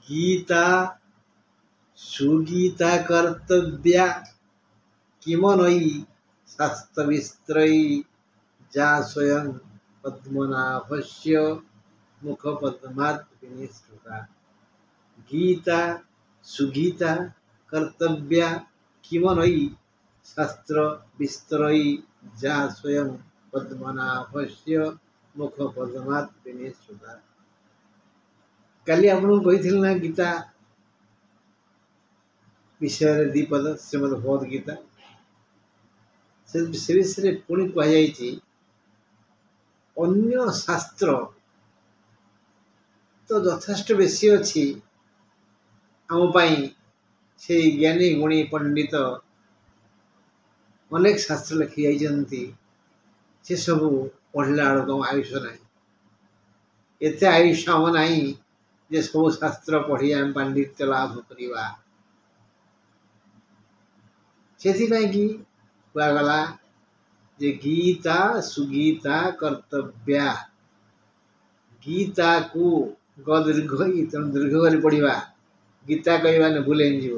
गीता सुगीता कर्तव्या किमनयी शास्त्रविस्त्रयी जा स्वयं पद्मनाभस्य मुखपद्मात् विनिश्रुता। गीता सुगीता कर्तव्या किमनयी शास्त्र विस्तरयी जा स्वयं पद्मनाभस्य मुखपद्मात् विनिश्रुता। काली आपको कही ना गीता विषय दीपद श्रीमद भगवद गीता से विषय पुणी कहुई अन्य शास्त्र तो यथेष्ट बेसी अच्छी आमपाई से ज्ञानी गुणी पंडित अनेक शास्त्र लिखी जाती से सब पढ़ला बेलू आयुष ना एत आयुष आम ना जे सब शास्त्र पढ़ी आम पांडित्य लाभ करवा से कहगला जे गीता सुगीता कर्तव्या गीता को दीर्घ तेणु दीर्घ कर पढ़ा गीता कहवा ने भूल जीव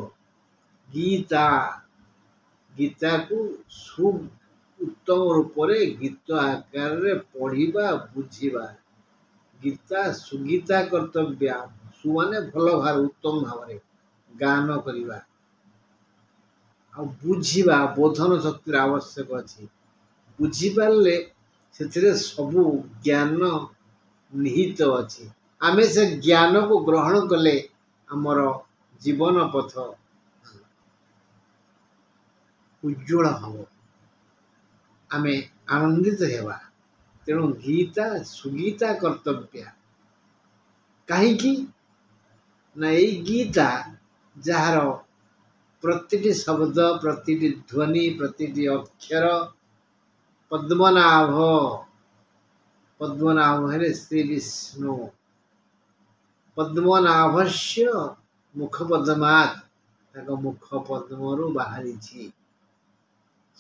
गीता गीता को सु उत्तम रूप से गीत आकार पढ़ा बुझा गीता सुगीता कर्तव्या सु माने भल भाव उत्तम भाव गान करवा बुझा बोधन शक्ति आवश्यक अच्छी बुझीपारे से सबू ज्ञान निहित अच्छी आम से ज्ञान को ग्रहण कले आमर जीवन पथ उज्ज्वल हम आम आनंदित हेबा तेणु गीता सुगीता कर्तव्या कहीं ना यही गीता जार प्रति शब्द प्रति ध्वनि प्रति अक्षर पद्मनाभ पद्मनाभ है श्री विष्णु पद्मनाभस्य मुखपद्मात् मुखपद्मरु बाहरी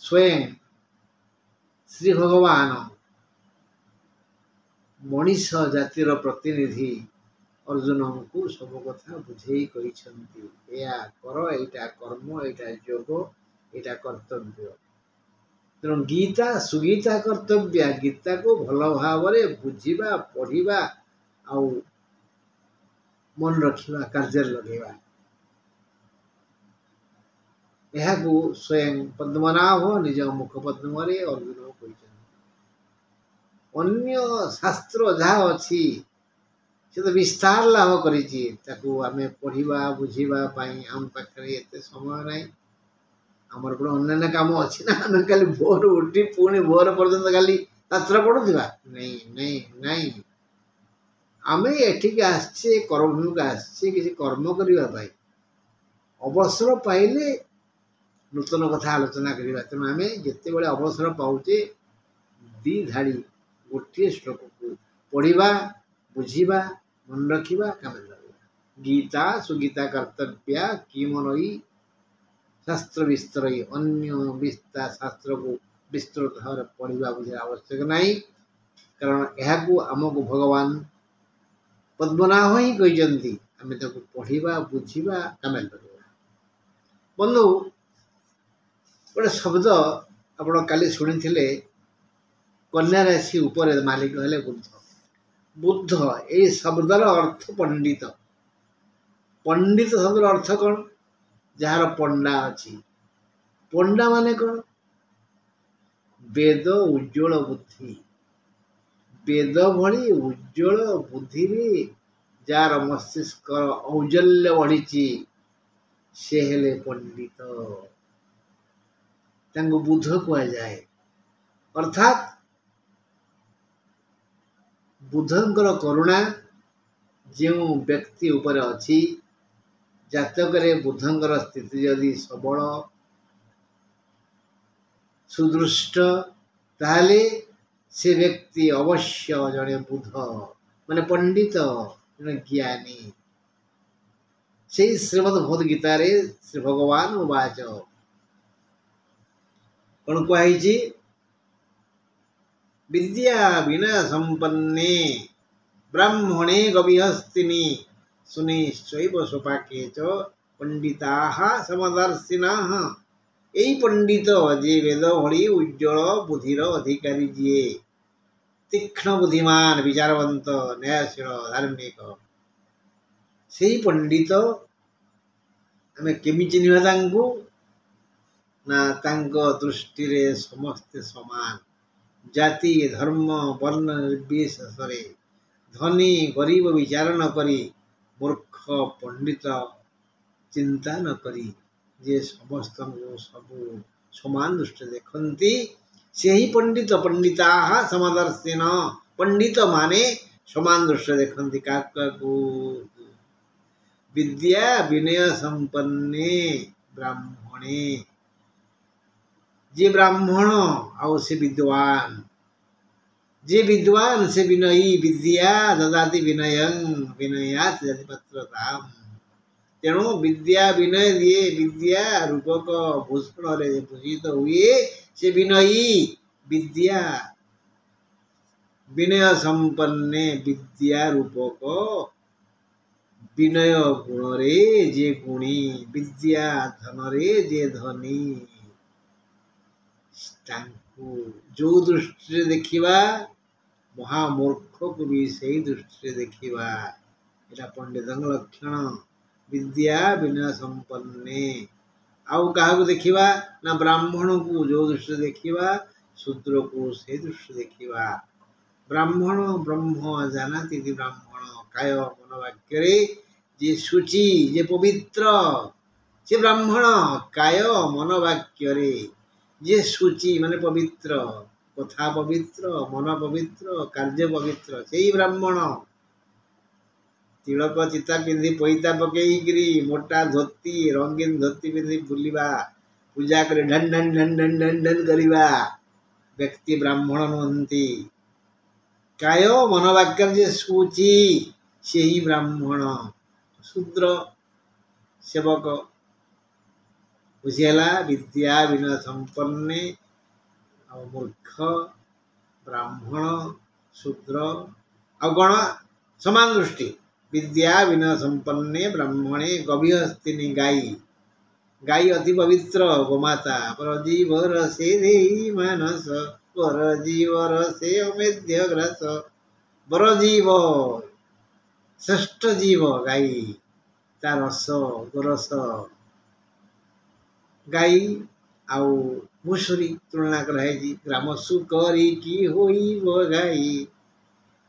स्वयं श्री भगवान मनीष जातिर प्रतिनिधि अर्जुन को सब कथा बुझे कहते या कर एटा कर्म एटा योग एटा कर्तव्य तेणु गीता सुगीता कर्तव्या गीता को भल भाव बुझा पढ़ा आउ मन रखा कार्य लगेगा यह स्वयं पद्मनाभ निज मुखपद्म अर्जुन अन्य शास्त्र जहाँ अच्छी से तो विस्तार लाभ करें पढ़ा बुझा आम पाखे एत समय ना आमर गोटे अन्य कम अच्छी ना आम खाली भोर उठी पुणी भोर पर्यटन खाली शास्त्र पढ़ुवा नहीं नहीं नहीं आम एठिक आसे कर्मभूमि को आसे किसी कर्म करने अवसर पाइले नूतन कथा आलोचना करवा तेणु आम जिते बड़े अवसर पाचे दी धाड़ी गोटे श्लोक को पढ़ा बुझा मन रखा कम गीता सुगीता कर्तव्या किमनयी शास्त्र विस्तरयी अन्य विस्तार शास्त्र को विस्तृत भाव पढ़ा बुझा आवश्यक नहीं कारण यह आमको भगवान पद्मनाभ ही कहते आम पढ़ा बुझा कम बंधु गोटे शब्द आप काली शुणी कन्या राशि उपर मालिक हेले बुद्ध बुद्ध ये शब्दर अर्थ पंडित पंडित शब्द अर्थ कौन जार पंडा अच्छी पंडा माने कौन वेद उज्ज्वल बुद्धि वेद भली उज्ज्वल बुद्धि जार मस्तिष्क औज्जल्य बढ़ी से हेले पंडित तांको बुद्ध कह जाए अर्थात बुद्धंकर करुणा जो व्यक्ति उपर अच्छी जातक बुद्धंकर स्थिति यदि सबल सुदृष्ट ताहले से व्यक्ति अवश्य जड़े बुद्ध माने पंडित जड़े ज्ञानी से श्रीमद भगवद गीतार श्री भगवान उवाच कौन कही विद्या विनय संपन्ने ब्राह्मणे गविहस्तिनि सुनिश्चैव स्वपाके च पंडिताः समदर्शिनः। এই পণ্ডিত যে বেদ ভଳି উজ্জ্বল বুদ্ধির অধিকারী যিয়ে তীক্ষ্ণ বুদ্ধিমান বিচারবন্ত ন্যায়শীଳ ଧାର୍ମିକ সেই ପଣ୍ଡିତ ଆମେ କେମିତି ଚିହ୍ନିବା ତାଙ୍କୁ ନା ତାଙ୍କ ଦୃଷ୍ଟିରେ ସମସ୍ତେ ସମାନ ଜାତି ଧର୍ମ ବର୍ଣ୍ଣ ନିର୍ବିଶେଷରେ ଧନୀ ଗରିବ ବିଚାର ନ କରି ମୂର୍ଖ ପଣ୍ଡିତ ଚିନ୍ତା ନ କରି ଯେ ସମସ୍ତଙ୍କୁ ସବୁ ସମାନ ଦୃଷ୍ଟିରେ ଦେଖନ୍ତି ସେହି ପଣ୍ଡିତ ପଣ୍ଡିତାଃ ସମଦର୍ଶିନ ପଣ୍ଡିତ ମାନେ ସମାନ ଦୃଷ୍ଟିରେ ଦେଖନ୍ତି କାହାକୁ विद्या विनय संपन्ने ब्राह्मणे जे ब्राह्मण आउ से विद्वान जे विद्वान से विनयी विद्या ददाति विनयं विनयात् ददाति पत्रताम तेणु विद्या विनय दिए विद्या रूपक भूषण रे भूषित हुए से विनयी विद्या विनय संपन्ने विद्या रूपक विनय गुण रे जे गुणी विद्या धन रे जे धनी जो दृष्टि देखिबा महामूर्ख को भी सही दृष्टि देखिबा एटा पंडित लक्षण विद्या विनय संपन्ने आउ काहा देखिबा ना ब्राह्मण को जो दृष्टि देखिबा शूद्र को सही दृष्टि देखिबा ब्राह्मण ब्रह्म जानाति ब्राह्मण काय मन वाक्य रे जे शुचि जे पवित्र से ब्राह्मण काय मन वाक्य रे जे शुचि माने पवित्र कथा पवित्र मन पवित्र कार्य पवित्र सेही ब्राह्मण तिलक चिता पिंधि पैता पकईकरी मोटा धोती रंगीन धोती पिंधि बुलिबा पूजा करे ढन ढन ढन ढन ढन ढन करिबा व्यक्ति ब्राह्मण नहंती काय मन वाक्य जे शुचि सेही ब्राह्मण शूद्र सेवक बुझेला विद्या विनय संपन्ने मूर्ख ब्राह्मण शूद्र गण समान दृष्टि विद्या विनय संपन्ने ब्राह्मणे गभीरस्तिनी गाई गाई अति पवित्र गोमाता परजीवर से देहि मानस परजीवर से अमेध्य ग्रास बरजीव श्रेष्ठ जीव गाई ता रस गोरस गाई आउ मुसुरी तुलना कराई ग्राम सुकरी की होइब गाई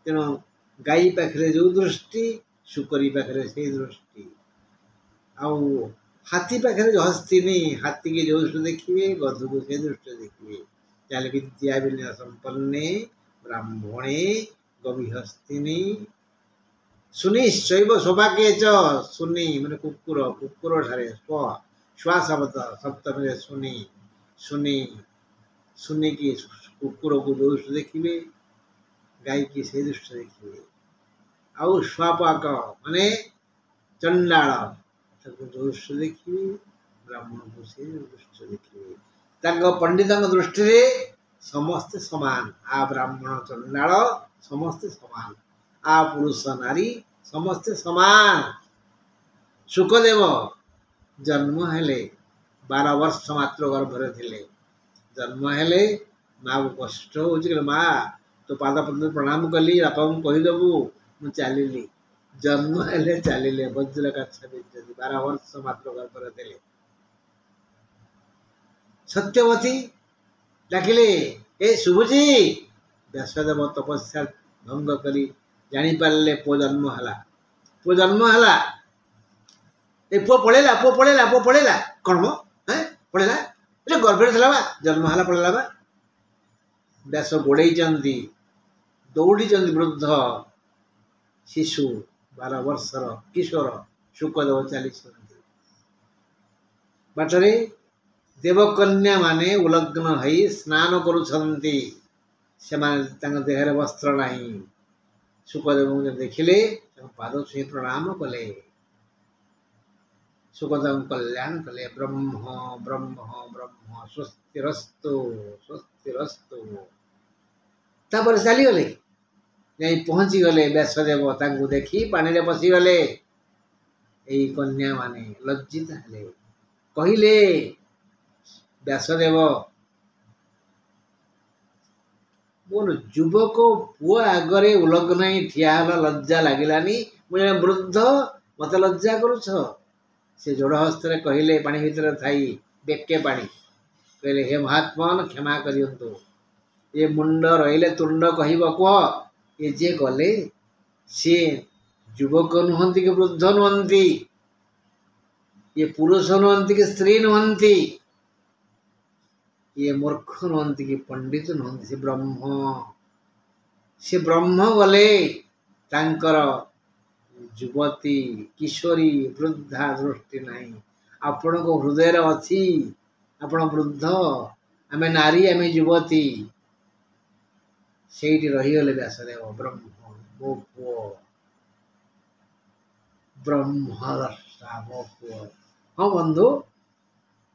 तेणु गाई पाखरे जो दृष्टि सुकरी पाखरे से दृष्टि आउ हाथी पाखरे जो हस्तिनी हाथी के जो दृष्टि देखिए गधु को से दृष्टि देखिए चाहे विद्या विनय संपन्ने ब्राह्मणे गवी हस्तिनी सुनिश्चैव स्वपाके च सुनी माने कुकुर कुकुर ठारे स्व श्वा शब्द सप्तमी सुनी सुनी सुनी की कुकुर को जो दृष्टि देखिए गाय की से दृष्टि देखिए आउ श्वापाक माने चंडाल जो दृष्टि देखिए ब्राह्मण को से दृष्टि देखिए पंडित दृष्टि रे समस्ते समान आ ब्राह्मण चंडाल समस्ते समान आ पुरुष नारी समस्ते समान सुखदेव जन्म हेले 12 वर्ष मात्र गर्भरे थिले जन्म हेले माँ को कष्ट हो माँ तो पाद पद्म प्रणाम कली बापा को कहीदेबू मु चलिली जन्म हेले चलिले वज्रकाछ 12 वर्ष मात्र गर्भरे थिले सत्यवती डाकिले ए शुभुजी व्यासदेव तपस्या भंग करी जानी पारे पु जन्म है ए पु पड़ेला कौन मो पड़ेला गर्भे था जन्म है पड़ेला बा व्यास गोड़े दौड़ी वृद्ध शिशु 12 वर्षर किशोर शुकदेव चली बाटरे देवकन्या माने उलग्न हई स्नान करुछंती से देहरे वस्त्र नहीं शुकदेव देखिले पाद छुई प्रणाम कले सुखदेव कल्याण कले ब्रह्म ब्रह्म ब्रह्म स्वस्तिरस्तु स्वस्तिरस्तु तापर चली गले नहीं पहुँची गले व्यासदेव देखी पानी रे पशि गले एई कन्या माने लज्जित हेले कहिले व्यासदेव मोर युवक पुआ आगरे उलग्न ठिया लज्जा लगिलानी मुझे वृद्ध मत लज्जा करुछ से जोड़ हस्त कहले पानी भितर थाई बेके पानी कहले हे महात्मा क्षमा करियंतु ये मुंड रहिले तुंड कहब कह ये जे गले सी युवक नुहंती कि वृद्ध नुहंती ये पुरुष नुहंती कि स्त्री नुहंती ये मूर्ख नुहंती कि पंडित नुहंती से ब्रह्म गले तांकर युवती किशोरी वृद्धा दृष्टि नहीं आपण को हृदय अच्छी आपण वृद्ध आमे नारी आमे युवती से रहीगले व्यासदेव ब्रह्म मो पुओ ब्रह्मदर्शा मो पुओ हाँ बंधु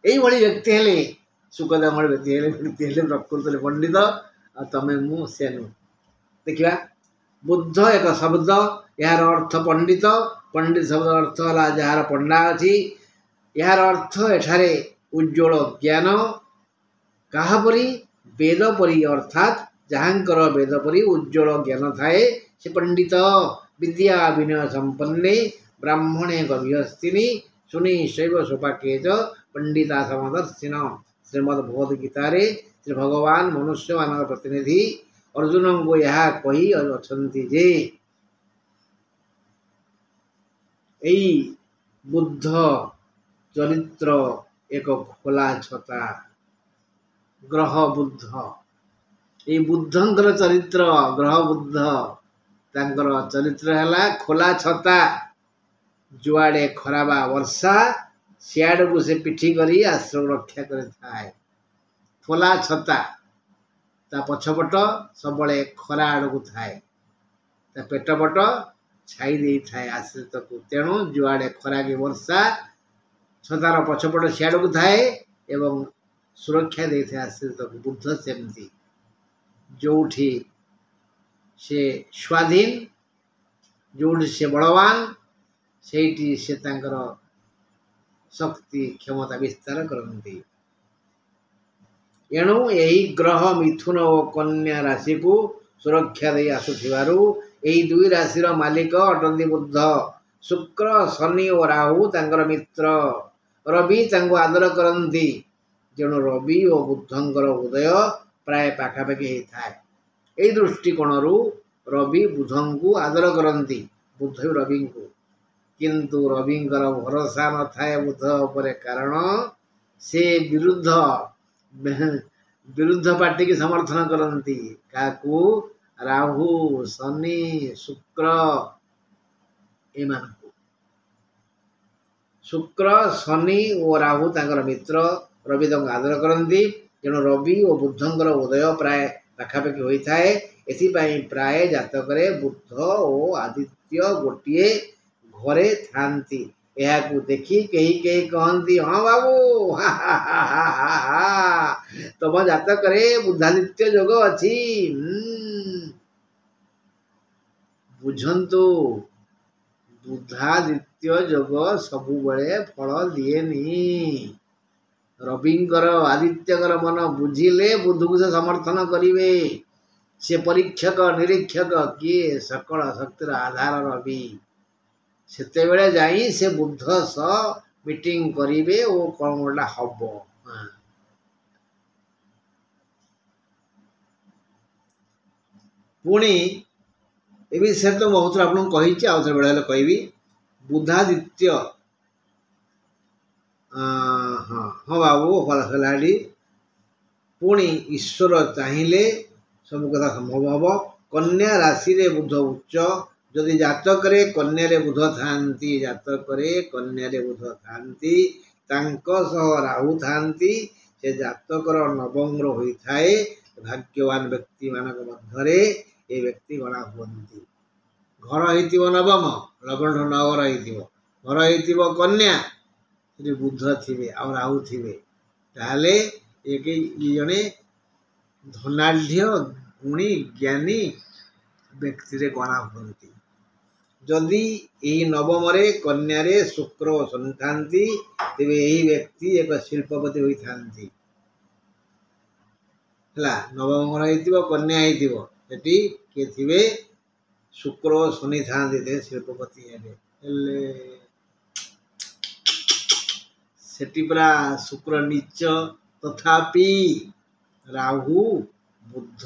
यही व्यक्ति हेले सुखदाम व्यक्ति हेले प्रकृत पंडित आ तमें मु से नु देखा बुद्ध एक शब्द यार अर्थ पंडित पंडित शब्द अर्थ है जार पंडा अच्छी यार अर्थ एठारे उज्ज्वल ज्ञान काहापरी वेद परी अर्थात जहाँकर वेद परी उज्ज्वल ज्ञान थाए से पंडित विद्या विनय संपन्ने ब्राह्मणे गभ्यस्तिनी सुनी शैव सोपाके पंडिता समदर्शिन श्रीमद्भगवद्गीता श्री भगवान मनुष्य मान प्रतिनिधि अर्जुन को यह कही अच्छी जे यही बुद्ध चरित्र एक खोला छता ग्रह बुद्ध ये बुद्धंकर चरित्र ग्रह बुद्ध तांकर चरित्र है खोला छता जुआड़े खराबा वर्षा सियाड़ को से पिठी करी आश्रम रक्षा करे खोला छता ता पछपट सब खरा आड़ को थाए ता पेटपट छाई दे थाए आश्रित को तेणु जुआड़े खरा की वर्षा छतार पछपट सियाड़ को थाए एवं सुरक्षा दे थाए आश्रित को बुद्ध सेमती जोठी से स्वाधीन जोठी से बलवान सेठी से तांकर शक्ति क्षमता विस्तार करती एणु यही ग्रह मिथुन और कन्या राशि को सुरक्षा दे आसुथिबारु यही दुई राशि मालिक अटंती बुद्ध शुक्र शनि और राहु तांकर मित्र रवि तांको आदर करती जेणु रवि और बुद्धंकर उदय प्राय पाखापाखि होता है यही दृष्टिकोण रवि बुधं को आदर करती बुध रवि को किंतु रविंकर भरोसा न थाए बुध उपरे कारण से विरुद्ध पार्टी की समर्थन करती काकू राहु शनि शुक्र एमान शुक्र शनि और राहु तांकर मित्र रवि तक आदर करती तेणु रवि और बुद्धंकर उदय प्राय पाखापाखि होता है एथिपाई प्राय जातक बुध और आदित्य गोटे घरे थांती यह देखी कही कही कहती हाँ बाबू तुम जातक बुद्धादित्य जोग अच्छी बुझंतु बुद्धादित्य जोग सबु बड़े फल दिएनी रविंकर आदित्यकर मन बुझिले बुध को से समर्थन करिवे से परीक्षक निरीक्षक किए सकल शक्तिर आधार रवि सेते बेले जाई से बुद्ध सह मीटिंग करिवे ओ कौन गोटा हब पुणी ए विषय तो बहुत आपको कही आउ थे बेले कहबी बुधादित्य हाँ हाँ बाबू हलाड़ी पुणी ईश्वर चाहिए सब कथा संभव हम कन्या राशि रे बुध उच्च जदि जातक कन्या रे बुध थांती जातक कन्या रे बुध थांती तांको सह राहु थांती से जातकर नवंग्र होता है भाग्यवान व्यक्ति मानक मध्य ये व्यक्ति गणा हुंती घर हो नवम लग्न नगर हो घर हो कन्या बुध थे आ राहु थे ताले एक जड़े धनाढ़ गुणी ज्ञानी व्यक्ति रे गणा हुंती जदि यही नवम कन्या शुक्र शनि था तेरे यही व्यक्ति एक शिल्पपति होता नवम कन्या होती किए थे शुक्र शनि था शिल्पपति सेठी परा शुक्र नीच तथापि राहु बुध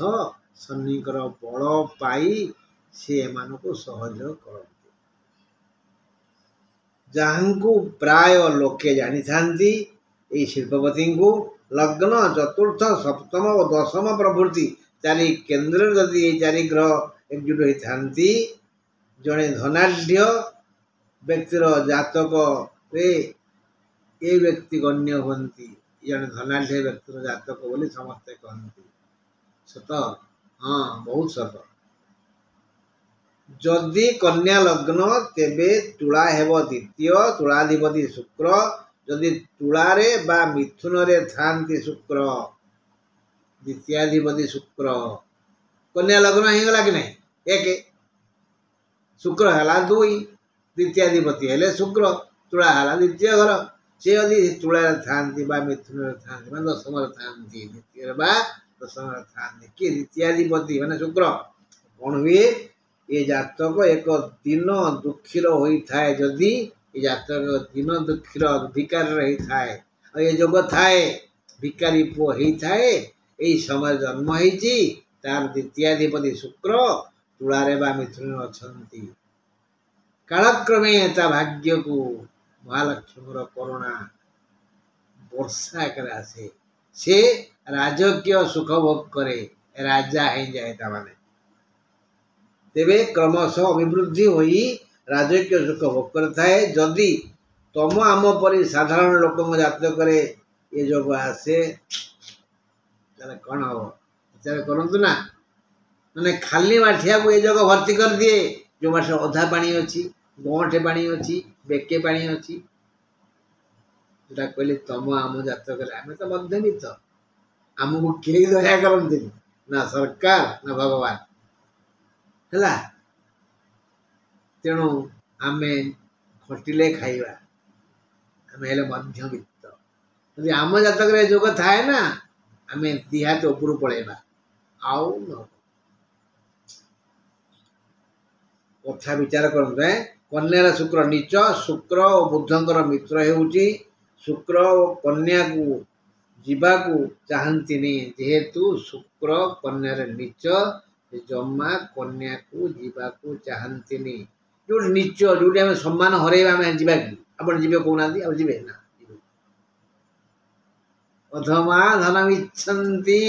शनिकर बल पाई से को सहयोग करते जहाँ प्राय लोके जानी थांती शिल्पपति को लग्न चतुर्थ सप्तम और दशम प्रभृति चारि केन्द्र जदि ये चारि ग्रह एकजुट होता जड़े धनाढ़ व्यक्तिर जातक ये व्यक्ति गण्य हमें जड़े धनाढ़ व्यक्तिर जातक बोली समस्ते कहते सत हाँ बहुत सत जदि कन्या लग्न तेबे तुला हेब द्वितीय तुलाधिपति शुक्र जदि तुलारे बा मिथुन रे थांती शुक्र द्वितीयाधिपति शुक्र कन्या लग्न हो गला कि नहीं एक शुक्र है दुई द्वितीयाधिपति हेले शुक्र तुला है द्वितीय घर से यदि तुला थांती बा मिथुन रे थांती माने दशम रे थांती द्वितीय बा दशम रे थांती कि द्वितीयाधिपति माने शुक्र कौन हुए ये जातक एक दिन दुखीर होता है जदि ये जातक दिन दुखीर भिकार रही थाए और ये जोग थाए भिकारी पुओ होता है यही समय जन्म होती तार द्वितीयाधिपति शुक्र तुलारे बा मिथुन अछंती कालक्रमे ता भाग्य को महालक्ष्मी करुणा वर्षा कर आसे से राजकीय सुख भोग करे राजा हो जाए ताने तेबे क्रमश अभिवृद्धि होई राजकीय सुख भोग करता जदि तम आम परी साधारण लोक जातक ये जोग आसे कौन हम विचार करूँ ना मैंने खाली माठिया को ये जोग भर्ती कर दिए जो माठ अधा पानी अच्छी गंठे पानी अच्छी बेके पानी अच्छी जोटा कहले तम आम जातक आम तो मध्यमित आमको कई दया करते ना सरकार ना भगवान है तेणु आम खटिले खाइबा आम हेले मध्यवित्त यदि आम जातक जोग थाए ना आम दिहात ऊपर पड़ेबा आउ न कथा विचार करते कन्या शुक्र नीच शुक्र और बुधंकर मित्र होउची शुक्र और कन्या को जीवाकू चाहती जेहेतु शुक्र कन्या नीच जमा कन्या को जीवाकू चाहती जो नीच जो आम सम्मान हरैबा आम जीवा कि आप जीवे कहना जीवे ना अधमा धनम इच्छन्ति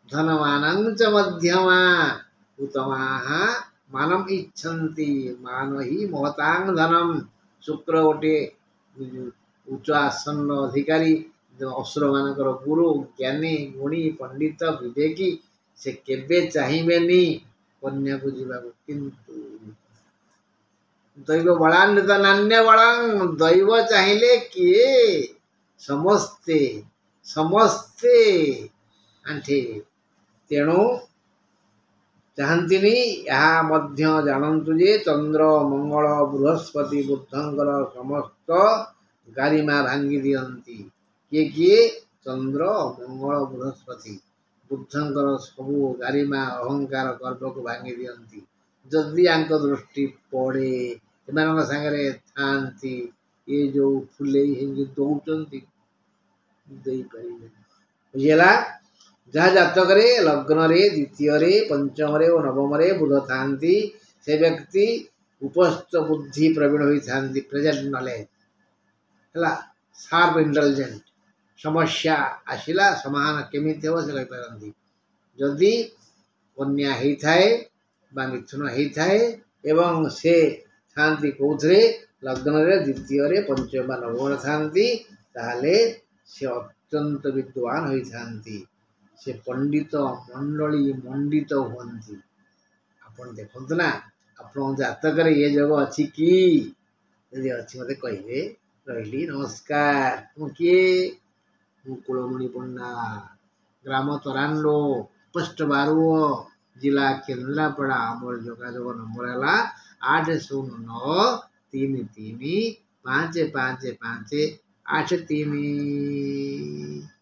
धनवानं च मध्यमा उत्तमा मानम इच्छन्ति मान ही महतांग धनम शुक्र गोटे उच्च आसन अधिकारी असुर मानकर गुरु ज्ञानी गुणी पंडित विवेकी से केबे चाहिबेनी कन्या को जीवा किंतु दैव बलान्वित नान्य बलां दैव चाहिए किए समस्ते समस्ते आंठे तेणु चाहती यहाँ मध्य जानतु जे चंद्र मंगल बृहस्पति बुधंकर समस्त गारिमा भांगी दियंती किए किए चंद्र मंगल बृहस्पति बुद्धंकर सबू गारिमा अहंकार गर्व को भांगी दियंती जदि आंक दृष्टि पड़े एमान सागरे थांती ये जो फुले दौरान बुझेगा जहाँ जातक लग्न द्वितीय पंचम और नवम बुध था से व्यक्ति उपस्थ बुद्धि प्रवीण होता प्रेजेंट नॉलेज है शार्प इंटेलिजेंट समस्या आसला समाधान केमिति हो से पारती जदि कन्या होता है मिथुन होता है एवं से थांती कौथे लग्न द्वितीय पंचम नवम थांती से अत्यंत विद्वान होती से पंडित मंडली मंडित हुंती आपन देखते ना आपण जातक ये जोग अच्छी कि यदि अच्छी मत कहे रही नमस्कार किए कुलमणि पंडा ग्राम तरान्लो पोस्ट बारुओ जिला केन्द्रापड़ा आमर जोगाजोग नंबर है 80933 555 83